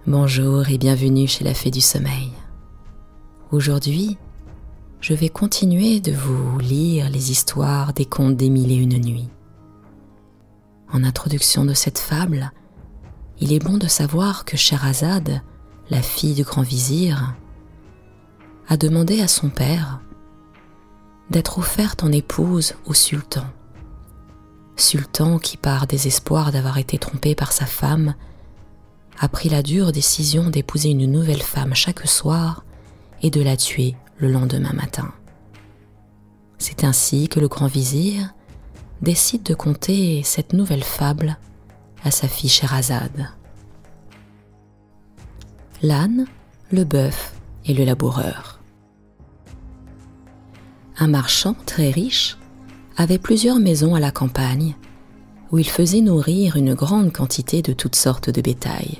Bonjour et bienvenue chez la Fée du Sommeil. Aujourd'hui, je vais continuer de vous lire les histoires des contes des Mille et une nuits. En introduction de cette fable, il est bon de savoir que Scheherazade, la fille du grand vizir, a demandé à son père d'être offerte en épouse au sultan. Sultan qui, par désespoir d'avoir été trompé par sa femme, a pris la dure décision d'épouser une nouvelle femme chaque soir et de la tuer le lendemain matin. C'est ainsi que le grand vizir décide de conter cette nouvelle fable à sa fille Scheherazade. L'âne, le bœuf et le laboureur. Un marchand très riche avait plusieurs maisons à la campagne où il faisait nourrir une grande quantité de toutes sortes de bétail.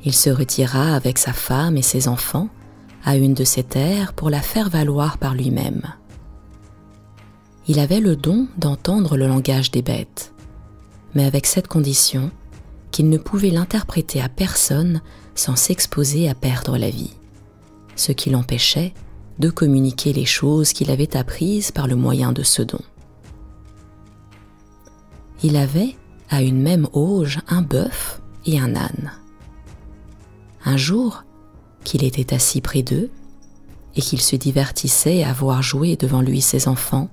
Il se retira avec sa femme et ses enfants à une de ces terres pour la faire valoir par lui-même. Il avait le don d'entendre le langage des bêtes, mais avec cette condition qu'il ne pouvait l'interpréter à personne sans s'exposer à perdre la vie, ce qui l'empêchait de communiquer les choses qu'il avait apprises par le moyen de ce don. Il avait, à une même auge, un bœuf et un âne. Un jour, qu'il était assis près d'eux et qu'il se divertissait à voir jouer devant lui ses enfants,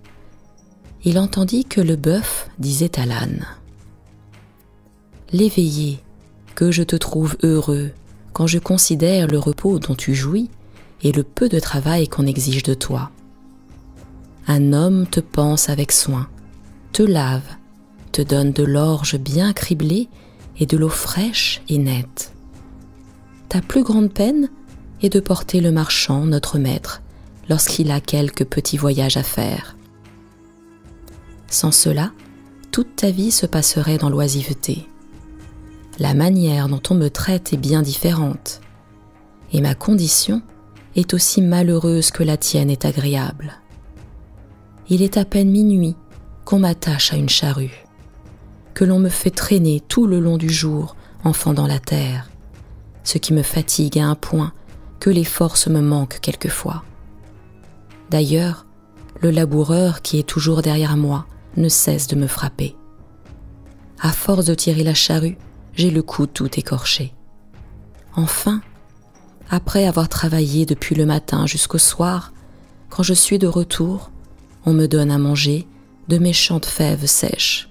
il entendit que le bœuf disait à l'âne : « L'éveillé, que je te trouve heureux quand je considère le repos dont tu jouis et le peu de travail qu'on exige de toi. Un homme te panse avec soin, te lave, te donne de l'orge bien criblée et de l'eau fraîche et nette. Ta plus grande peine est de porter le marchand, notre maître, lorsqu'il a quelques petits voyages à faire. Sans cela, toute ta vie se passerait dans l'oisiveté. La manière dont on me traite est bien différente, et ma condition est aussi malheureuse que la tienne est agréable. Il est à peine minuit qu'on m'attache à une charrue, que l'on me fait traîner tout le long du jour en fendant la terre, ce qui me fatigue à un point que les forces me manquent quelquefois. D'ailleurs, le laboureur qui est toujours derrière moi ne cesse de me frapper. À force de tirer la charrue, j'ai le cou tout écorché. Enfin, après avoir travaillé depuis le matin jusqu'au soir, quand je suis de retour, on me donne à manger de méchantes fèves sèches,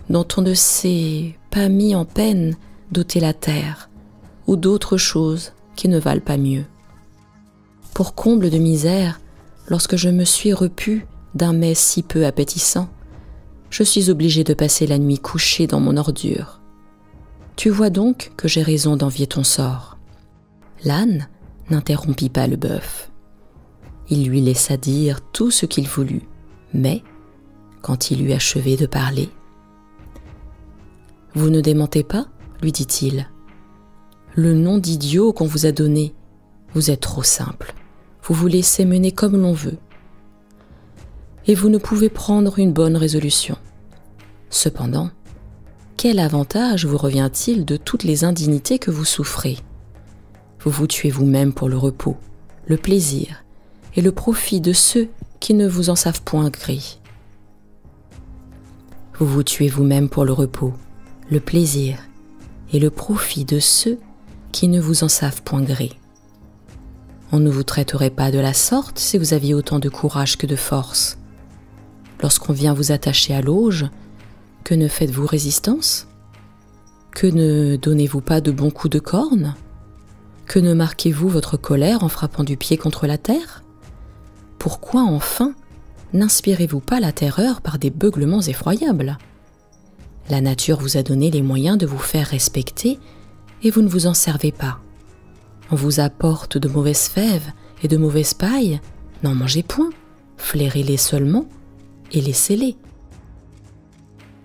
dont on ne s'est pas mis en peine d'ôter la terre, ou d'autres choses qui ne valent pas mieux. Pour comble de misère, lorsque je me suis repu d'un mets si peu appétissant, je suis obligé de passer la nuit couché dans mon ordure. Tu vois donc que j'ai raison d'envier ton sort. » L'âne n'interrompit pas le bœuf. Il lui laissa dire tout ce qu'il voulut, mais, quand il eut achevé de parler, « Vous ne démentez pas, lui dit-il. Le nom d'idiot qu'on vous a donné, vous êtes trop simple. Vous vous laissez mener comme l'on veut. Et vous ne pouvez prendre une bonne résolution. Cependant, quel avantage vous revient-il de toutes les indignités que vous souffrez ? Vous vous tuez vous-même pour le repos, le plaisir et le profit de ceux qui ne vous en savent point gré. Vous vous tuez vous-même pour le repos, le plaisir et le profit de ceux qui ne vous en savent point gré. On ne vous traiterait pas de la sorte si vous aviez autant de courage que de force. Lorsqu'on vient vous attacher à l'auge, que ne faites-vous résistance? Que ne donnez-vous pas de bons coups de corne? Que ne marquez-vous votre colère en frappant du pied contre la terre? Pourquoi enfin n'inspirez-vous pas la terreur par des beuglements effroyables? La nature vous a donné les moyens de vous faire respecter et vous ne vous en servez pas. On vous apporte de mauvaises fèves et de mauvaises pailles, n'en mangez point, flairez-les seulement et laissez-les.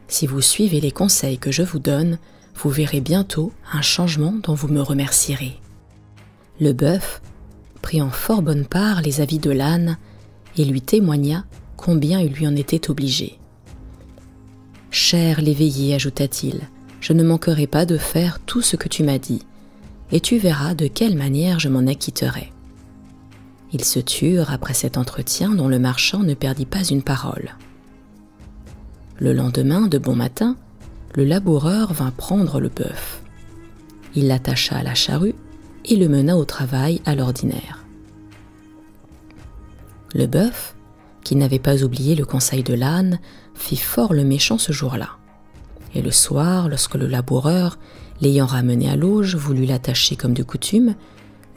Si vous suivez les conseils que je vous donne, vous verrez bientôt un changement dont vous me remercierez. » Le bœuf prit en fort bonne part les avis de l'âne et lui témoigna combien il lui en était obligé. « Cher l'éveillé, ajouta-t-il, je ne manquerai pas de faire tout ce que tu m'as dit, et tu verras de quelle manière je m'en acquitterai. » Ils se turent après cet entretien dont le marchand ne perdit pas une parole. Le lendemain, de bon matin, le laboureur vint prendre le bœuf. Il l'attacha à la charrue et le mena au travail à l'ordinaire. Le bœuf, qui n'avait pas oublié le conseil de l'âne, fit fort le méchant ce jour-là. Et le soir, lorsque le laboureur, l'ayant ramené à l'auge, voulut l'attacher comme de coutume,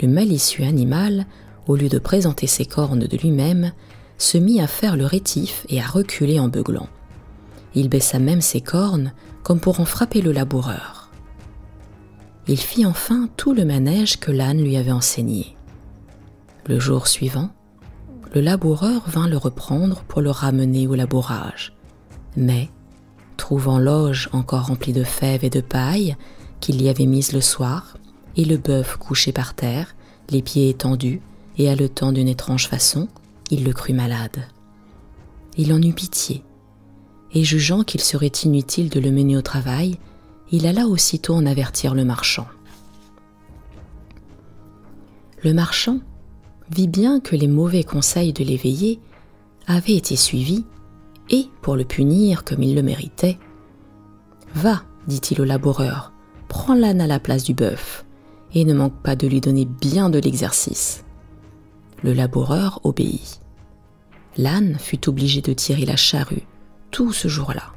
le malicieux animal, au lieu de présenter ses cornes de lui-même, se mit à faire le rétif et à reculer en beuglant. Il baissa même ses cornes, comme pour en frapper le laboureur. Il fit enfin tout le manège que l'âne lui avait enseigné. Le jour suivant, le laboureur vint le reprendre pour le ramener au labourage. Mais, trouvant l'auge encore remplie de fèves et de paille qu'il y avait mise le soir, et le bœuf couché par terre, les pieds étendus et haletant d'une étrange façon, il le crut malade. Il en eut pitié, et jugeant qu'il serait inutile de le mener au travail, il alla aussitôt en avertir le marchand. Le marchand vit bien que les mauvais conseils de l'éveillé avaient été suivis, et, pour le punir comme il le méritait, « Va, dit-il au laboureur, prends l'âne à la place du bœuf, et ne manque pas de lui donner bien de l'exercice. » Le laboureur obéit. L'âne fut obligé de tirer la charrue tout ce jour-là,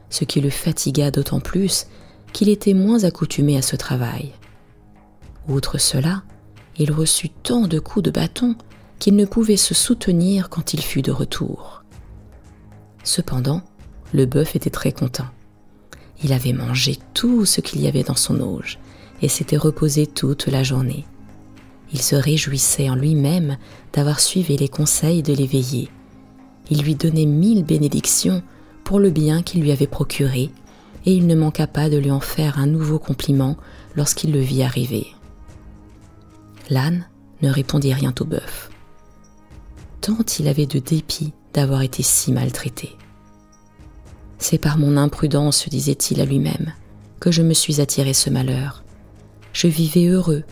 ce qui le fatigua d'autant plus qu'il était moins accoutumé à ce travail. Outre cela, il reçut tant de coups de bâton qu'il ne pouvait se soutenir quand il fut de retour. Cependant, le bœuf était très content. Il avait mangé tout ce qu'il y avait dans son auge et s'était reposé toute la journée. Il se réjouissait en lui-même d'avoir suivi les conseils de l'éveillé. Il lui donnait 1000 bénédictions pour le bien qu'il lui avait procuré, et il ne manqua pas de lui en faire un nouveau compliment lorsqu'il le vit arriver. L'âne ne répondit rien au bœuf, tant il avait de dépit d'avoir été si maltraité. « C'est par mon imprudence, se disait-il à lui-même, que je me suis attiré ce malheur. Je vivais heureux,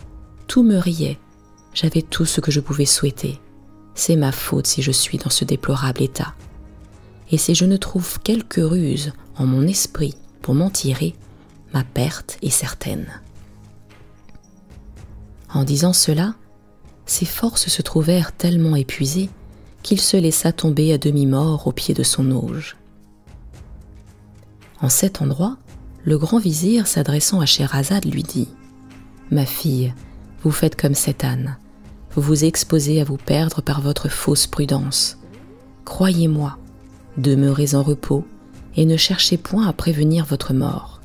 tout me riait, j'avais tout ce que je pouvais souhaiter. C'est ma faute si je suis dans ce déplorable état. Et si je ne trouve quelque ruse en mon esprit pour m'en tirer, ma perte est certaine. » En disant cela, ses forces se trouvèrent tellement épuisées qu'il se laissa tomber à demi-mort au pied de son auge. En cet endroit, le grand vizir, s'adressant à Scheherazade, lui dit « Ma fille, vous faites comme cet âne. Vous vous exposez à vous perdre par votre fausse prudence. Croyez-moi, demeurez en repos et ne cherchez point à prévenir votre mort. »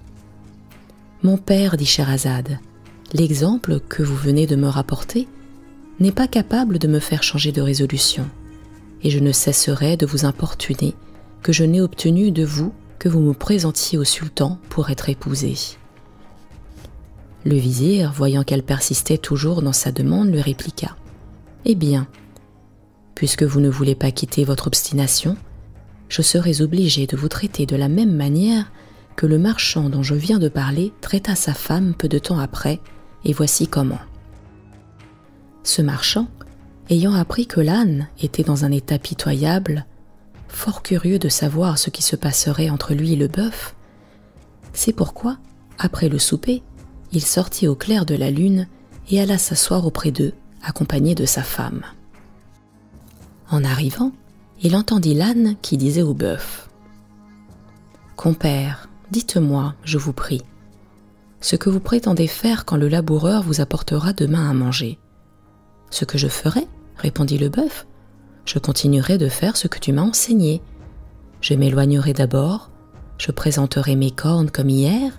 « Mon père, dit Scheherazade, l'exemple que vous venez de me rapporter n'est pas capable de me faire changer de résolution, et je ne cesserai de vous importuner que je n'ai obtenu de vous que vous me présentiez au sultan pour être épousée. » Le vizir, voyant qu'elle persistait toujours dans sa demande, lui répliqua « Eh bien, puisque vous ne voulez pas quitter votre obstination, je serai obligé de vous traiter de la même manière que le marchand dont je viens de parler traita sa femme peu de temps après, et voici comment. Ce marchand, ayant appris que l'âne était dans un état pitoyable, fort curieux de savoir ce qui se passerait entre lui et le bœuf, c'est pourquoi, après le souper, il sortit au clair de la lune et alla s'asseoir auprès d'eux, accompagné de sa femme. En arrivant, il entendit l'âne qui disait au bœuf « Compère, dites-moi, je vous prie, ce que vous prétendez faire quand le laboureur vous apportera demain à manger. »« Ce que je ferai, répondit le bœuf, je continuerai de faire ce que tu m'as enseigné. Je m'éloignerai d'abord, je présenterai mes cornes comme hier,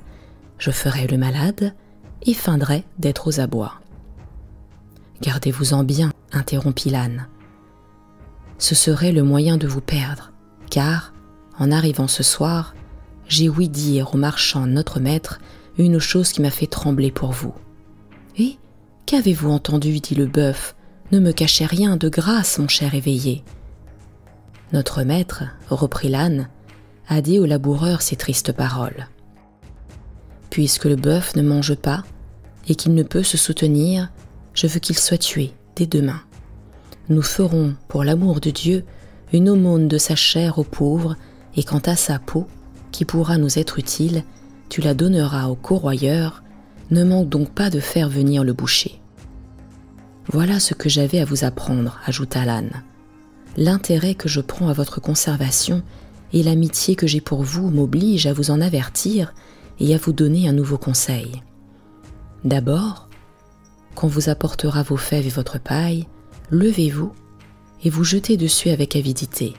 je ferai le malade et feindrai d'être aux abois. »« Gardez-vous-en bien, interrompit l'âne. Ce serait le moyen de vous perdre, car, en arrivant ce soir, j'ai ouï dire au marchand notre maître une chose qui m'a fait trembler pour vous. »« Et qu'avez-vous entendu, dit le bœuf, ne me cachez rien de grâce, mon cher éveillé. » Notre maître, reprit l'âne, a dit au laboureur ces tristes paroles. « Puisque le bœuf ne mange pas, et qu'il ne peut se soutenir, je veux qu'il soit tué dès demain. Nous ferons, pour l'amour de Dieu, une aumône de sa chair aux pauvres, et quant à sa peau, qui pourra nous être utile, tu la donneras au corroyeur, ne manque donc pas de faire venir le boucher. » « Voilà ce que j'avais à vous apprendre, » ajouta l'âne. « L'intérêt que je prends à votre conservation et l'amitié que j'ai pour vous m'obligent à vous en avertir et à vous donner un nouveau conseil. D'abord, quand vous apportera vos fèves et votre paille, levez-vous et vous jetez dessus avec avidité.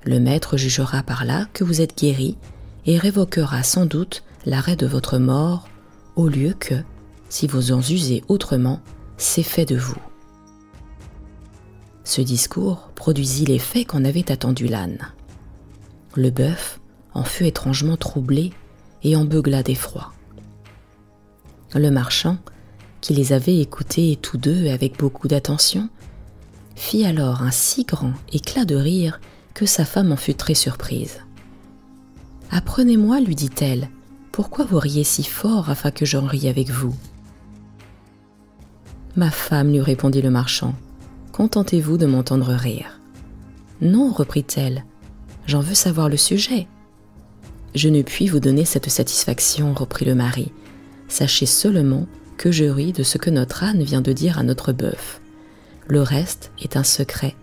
Le maître jugera par là que vous êtes guéri et révoquera sans doute l'arrêt de votre mort, au lieu que, si vous en usez autrement, c'est fait de vous. » Ce discours produisit l'effet qu'en avait attendu l'âne. Le bœuf en fut étrangement troublé et en beugla d'effroi. Le marchand, qui les avait écoutés tous deux avec beaucoup d'attention, fit alors un si grand éclat de rire que sa femme en fut très surprise. « Apprenez-moi, lui dit-elle, pourquoi vous riez si fort afin que j'en rie avec vous ?» « Ma femme, lui répondit le marchand, contentez-vous de m'entendre rire. »« Non, reprit-elle, j'en veux savoir le sujet. »« Je ne puis vous donner cette satisfaction, reprit le mari. Sachez seulement que je ris de ce que notre âne vient de dire à notre bœuf. Le reste est un secret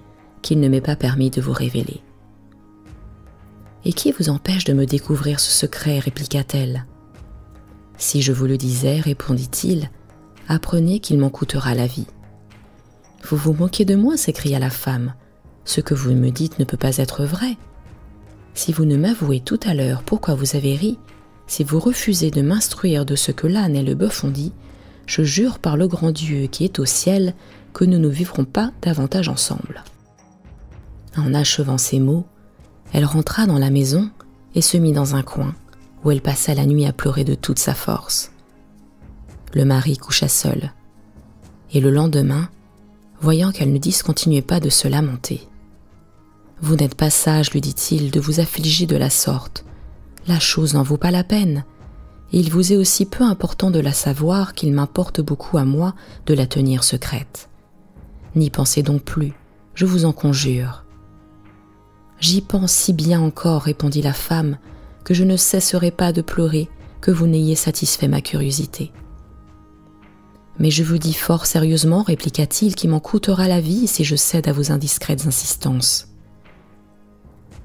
qu'il ne m'est pas permis de vous révéler. »« Et qui vous empêche de me découvrir ce secret ?» répliqua-t-elle. « Si je vous le disais, répondit-il, apprenez qu'il m'en coûtera la vie. »« Vous vous moquez de moi » s'écria la femme. « Ce que vous me dites ne peut pas être vrai. Si vous ne m'avouez tout à l'heure pourquoi vous avez ri, si vous refusez de m'instruire de ce que l'âne et le bœuf ont dit, je jure par le grand Dieu qui est au ciel que nous ne vivrons pas davantage ensemble. » En achevant ces mots, elle rentra dans la maison et se mit dans un coin, où elle passa la nuit à pleurer de toute sa force. Le mari coucha seul, et le lendemain, voyant qu'elle ne discontinuait pas de se lamenter. « Vous n'êtes pas sage, lui dit-il, de vous affliger de la sorte. La chose n'en vaut pas la peine, et il vous est aussi peu important de la savoir qu'il m'importe beaucoup à moi de la tenir secrète. N'y pensez donc plus, je vous en conjure. »« J'y pense si bien encore, répondit la femme, que je ne cesserai pas de pleurer que vous n'ayez satisfait ma curiosité. »« Mais je vous dis fort sérieusement, répliqua-t-il, qu'il m'en coûtera la vie si je cède à vos indiscrètes insistances. »«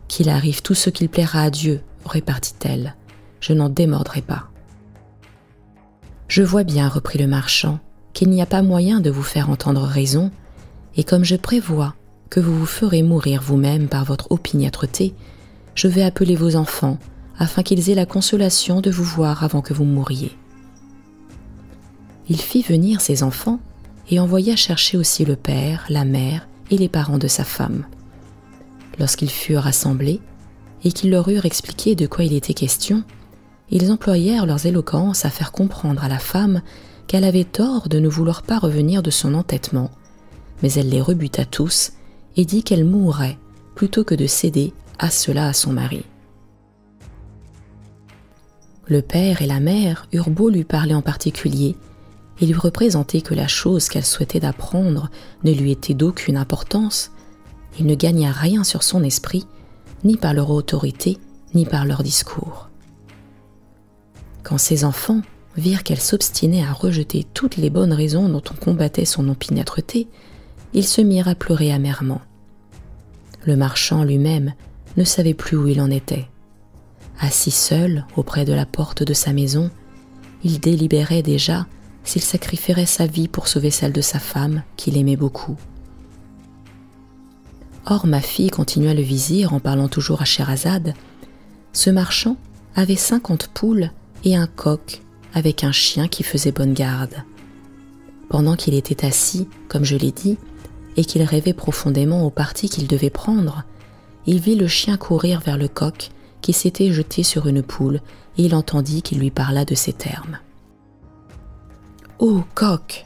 Qu'il arrive tout ce qu'il plaira à Dieu, répartit-elle, je n'en démordrai pas. »« Je vois bien, reprit le marchand, qu'il n'y a pas moyen de vous faire entendre raison, et comme je prévois que vous vous ferez mourir vous-même par votre opiniâtreté, je vais appeler vos enfants, afin qu'ils aient la consolation de vous voir avant que vous mouriez. » Il fit venir ses enfants et envoya chercher aussi le père, la mère et les parents de sa femme. Lorsqu'ils furent rassemblés et qu'ils leur eurent expliqué de quoi il était question, ils employèrent leurs éloquences à faire comprendre à la femme qu'elle avait tort de ne vouloir pas revenir de son entêtement, mais elle les rebuta tous et dit qu'elle mourrait plutôt que de céder à cela à son mari. Le père et la mère eurent beau lui parler en particulier et lui représenter que la chose qu'elle souhaitait d'apprendre ne lui était d'aucune importance, il ne gagna rien sur son esprit, ni par leur autorité, ni par leur discours. Quand ses enfants virent qu'elle s'obstinait à rejeter toutes les bonnes raisons dont on combattait son opiniâtreté, ils se mirent à pleurer amèrement. Le marchand lui-même ne savait plus où il en était. Assis seul auprès de la porte de sa maison, il délibérait déjà s'il sacrifierait sa vie pour sauver celle de sa femme, qu'il aimait beaucoup. « Or, ma fille, continua le vizir en parlant toujours à Scheherazade, ce marchand avait 50 poules et un coq avec un chien qui faisait bonne garde. Pendant qu'il était assis, comme je l'ai dit, et qu'il rêvait profondément au parti qu'il devait prendre, il vit le chien courir vers le coq qui s'était jeté sur une poule et il entendit qu'il lui parla de ces termes. « Ô coq,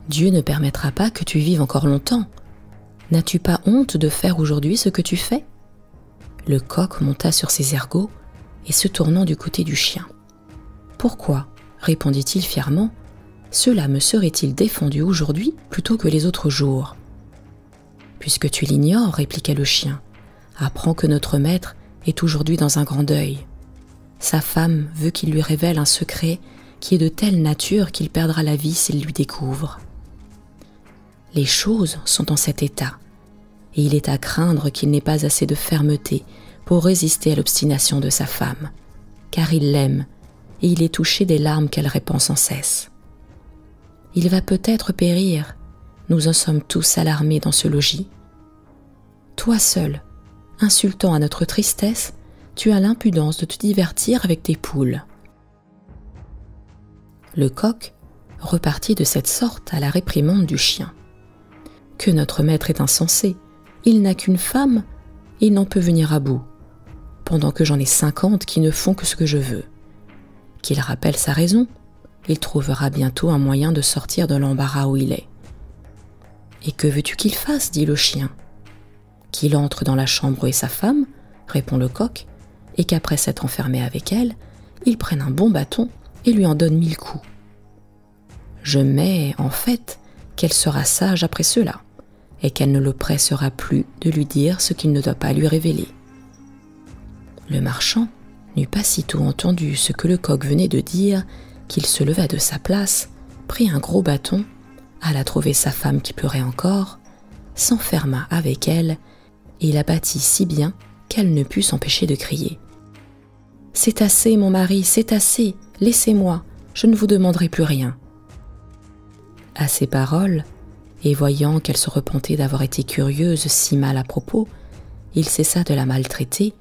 Dieu ne permettra pas que tu vives encore longtemps. N'as-tu pas honte de faire aujourd'hui ce que tu fais ?» Le coq monta sur ses ergots et se tournant du côté du chien. « Pourquoi ?» répondit-il fièrement. « cela me serait-il défendu aujourd'hui plutôt que les autres jours ? » ?»« Puisque tu l'ignores, répliqua le chien, apprends que notre maître est aujourd'hui dans un grand deuil. Sa femme veut qu'il lui révèle un secret qui est de telle nature qu'il perdra la vie s'il lui découvre. Les choses sont en cet état, et il est à craindre qu'il n'ait pas assez de fermeté pour résister à l'obstination de sa femme, car il l'aime, et il est touché des larmes qu'elle répand sans cesse. Il va peut-être périr, nous en sommes tous alarmés dans ce logis. Toi seul, insultant à notre tristesse, tu as l'impudence de te divertir avec tes poules. » Le coq repartit de cette sorte à la réprimande du chien. « Que notre maître est insensé, il n'a qu'une femme, il n'en peut venir à bout, pendant que j'en ai 50 qui ne font que ce que je veux. Qu'il rappelle sa raison, il trouvera bientôt un moyen de sortir de l'embarras où il est. »« Et que veux-tu qu'il fasse ?» dit le chien. « Qu'il entre dans la chambre où est sa femme, répond le coq, et qu'après s'être enfermé avec elle, il prenne un bon bâton et lui en donne 1000 coups. Je mets en fait qu'elle sera sage après cela, et qu'elle ne le pressera plus de lui dire ce qu'il ne doit pas lui révéler. » Le marchand n'eut pas sitôt entendu ce que le coq venait de dire qu'il se leva de sa place, prit un gros bâton, alla trouver sa femme qui pleurait encore, s'enferma avec elle et la battit si bien qu'elle ne put s'empêcher de crier. « C'est assez, mon mari, c'est assez, laissez-moi, je ne vous demanderai plus rien. » À ces paroles, et voyant qu'elle se repentait d'avoir été curieuse si mal à propos, il cessa de la maltraiter,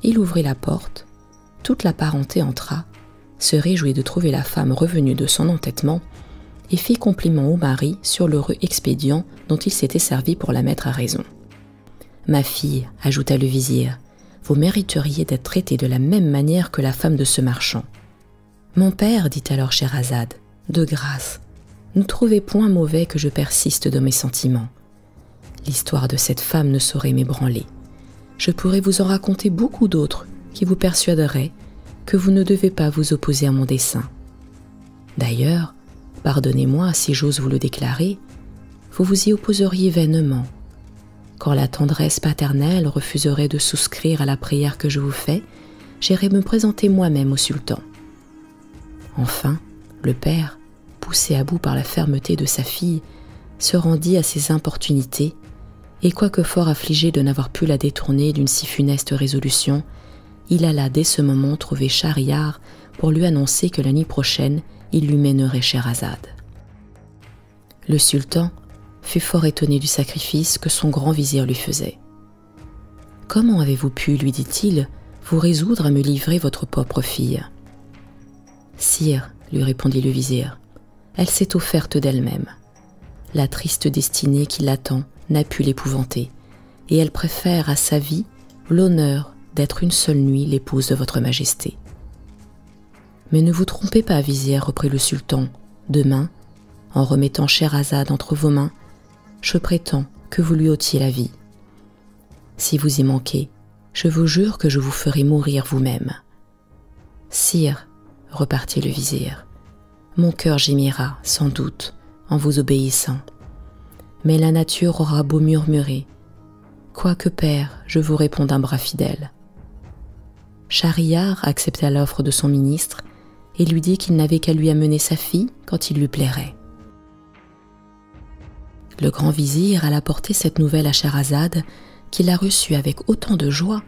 il ouvrit la porte, toute la parenté entra, se réjouit de trouver la femme revenue de son entêtement, et fit compliment au mari sur l'heureux expédient dont il s'était servi pour la mettre à raison. « Ma fille, ajouta le vizir, vous mériteriez d'être traitée de la même manière que la femme de ce marchand. »« Mon père, dit alors Scheherazade, de grâce, ne trouvez point mauvais que je persiste dans mes sentiments. L'histoire de cette femme ne saurait m'ébranler. Je pourrais vous en raconter beaucoup d'autres qui vous persuaderaient que vous ne devez pas vous opposer à mon dessein. D'ailleurs, pardonnez-moi si j'ose vous le déclarer, vous vous y opposeriez vainement. Quand la tendresse paternelle refuserait de souscrire à la prière que je vous fais, j'irai me présenter moi-même au sultan. » Enfin, le père, poussé à bout par la fermeté de sa fille, se rendit à ses importunités, et quoique fort affligé de n'avoir pu la détourner d'une si funeste résolution, il alla dès ce moment trouver Schahriar pour lui annoncer que la nuit prochaine il lui mènerait Scheherazade. Le sultan fut fort étonné du sacrifice que son grand vizir lui faisait. « Comment avez-vous pu, lui dit-il, vous résoudre à me livrer votre propre fille ?»« Sire, lui répondit le vizir, elle s'est offerte d'elle-même. La triste destinée qui l'attend n'a pu l'épouvanter, et elle préfère à sa vie l'honneur d'être une seule nuit l'épouse de votre majesté. »« Mais ne vous trompez pas, vizir, reprit le sultan, demain, en remettant Scheherazade entre vos mains, je prétends que vous lui ôtiez la vie. Si vous y manquez, je vous jure que je vous ferai mourir vous-même. »« Sire, repartit le vizir, mon cœur gémira, sans doute, en vous obéissant. Mais la nature aura beau murmurer. Quoique père, je vous réponds d'un bras fidèle. » Schahriar accepta l'offre de son ministre et lui dit qu'il n'avait qu'à lui amener sa fille quand il lui plairait. Le grand vizir alla porter cette nouvelle à Scheherazade, qui la reçut avec autant de joie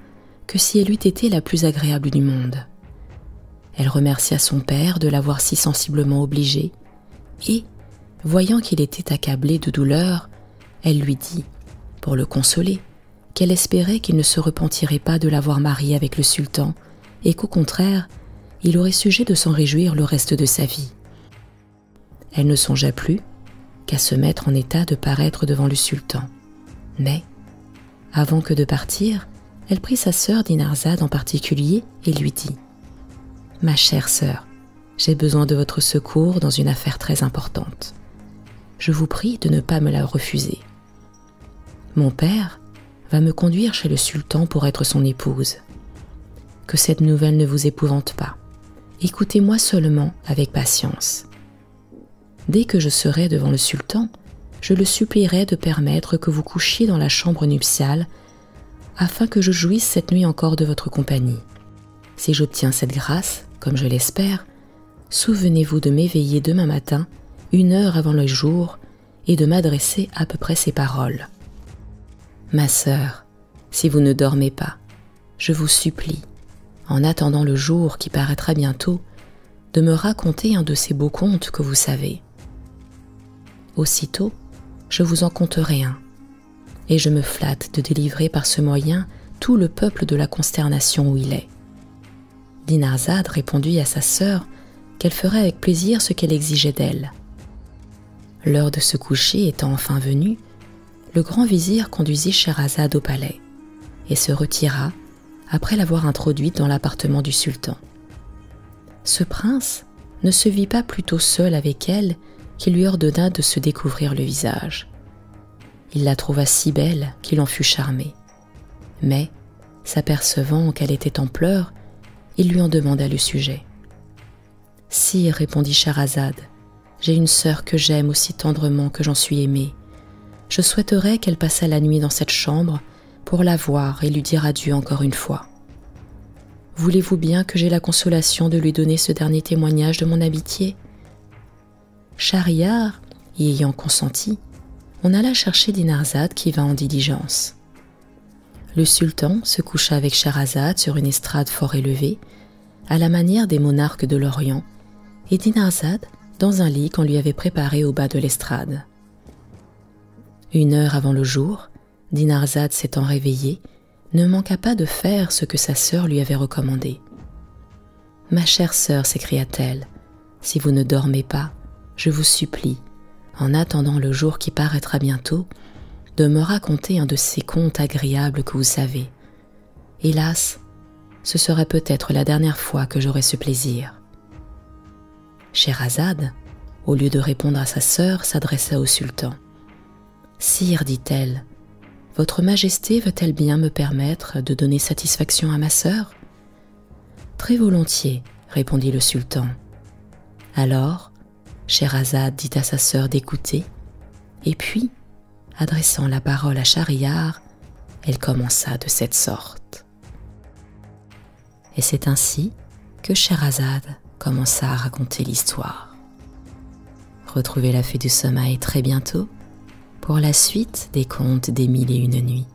que si elle eût été la plus agréable du monde. Elle remercia son père de l'avoir si sensiblement obligé, et, voyant qu'il était accablé de douleur, elle lui dit, pour le consoler, qu'elle espérait qu'il ne se repentirait pas de l'avoir marié avec le sultan, et qu'au contraire, il aurait sujet de s'en réjouir le reste de sa vie. Elle ne songea plus qu'à se mettre en état de paraître devant le sultan. Mais, avant que de partir, elle prit sa sœur Dinarzade en particulier et lui dit « Ma chère sœur, j'ai besoin de votre secours dans une affaire très importante. Je vous prie de ne pas me la refuser. Mon père va me conduire chez le sultan pour être son épouse. Que cette nouvelle ne vous épouvante pas. Écoutez-moi seulement avec patience. Dès que je serai devant le sultan, je le supplierai de permettre que vous couchiez dans la chambre nuptiale afin que je jouisse cette nuit encore de votre compagnie. Si j'obtiens cette grâce, comme je l'espère, souvenez-vous de m'éveiller demain matin, 1 heure avant le jour, et de m'adresser à peu près ces paroles. Ma sœur, si vous ne dormez pas, je vous supplie, en attendant le jour qui paraîtra bientôt, de me raconter un de ces beaux contes que vous savez. Aussitôt, je vous en conterai un, et je me flatte de délivrer par ce moyen tout le peuple de la consternation où il est. Dinarzade répondit à sa sœur qu'elle ferait avec plaisir ce qu'elle exigeait d'elle. L'heure de se coucher étant enfin venue, le grand vizir conduisit Scheherazade au palais et se retira après l'avoir introduite dans l'appartement du sultan. Ce prince ne se vit pas plutôt seul avec elle qu'il lui ordonna de se découvrir le visage. Il la trouva si belle qu'il en fut charmé. Mais, s'apercevant qu'elle était en pleurs, il lui en demanda le sujet. « Sire, répondit Scheherazade, j'ai une sœur que j'aime aussi tendrement que j'en suis aimée. Je souhaiterais qu'elle passât la nuit dans cette chambre pour la voir et lui dire adieu encore une fois. Voulez-vous bien que j'aie la consolation de lui donner ce dernier témoignage de mon amitié ?» Schahriar y ayant consenti, on alla chercher Dinarzade qui vint en diligence. Le sultan se coucha avec Scheherazade sur une estrade fort élevée, à la manière des monarques de l'Orient, et Dinarzade dans un lit qu'on lui avait préparé au bas de l'estrade. 1 heure avant le jour, Dinarzade s'étant réveillée, ne manqua pas de faire ce que sa sœur lui avait recommandé. « Ma chère sœur, s'écria-t-elle, si vous ne dormez pas, je vous supplie, en attendant le jour qui paraîtra bientôt, de me raconter un de ces contes agréables que vous savez. Hélas, ce serait peut-être la dernière fois que j'aurai ce plaisir. » Scheherazade, au lieu de répondre à sa sœur, s'adressa au sultan. « Sire, dit-elle, votre majesté veut-elle bien me permettre de donner satisfaction à ma sœur ?»« Très volontiers, répondit le sultan. Alors, Scheherazade dit à sa sœur d'écouter, et puis, adressant la parole à Schahriar, elle commença de cette sorte. Et c'est ainsi que Scheherazade commença à raconter l'histoire. Retrouvez la Fée du Sommeil très bientôt pour la suite des contes des 1001 nuits.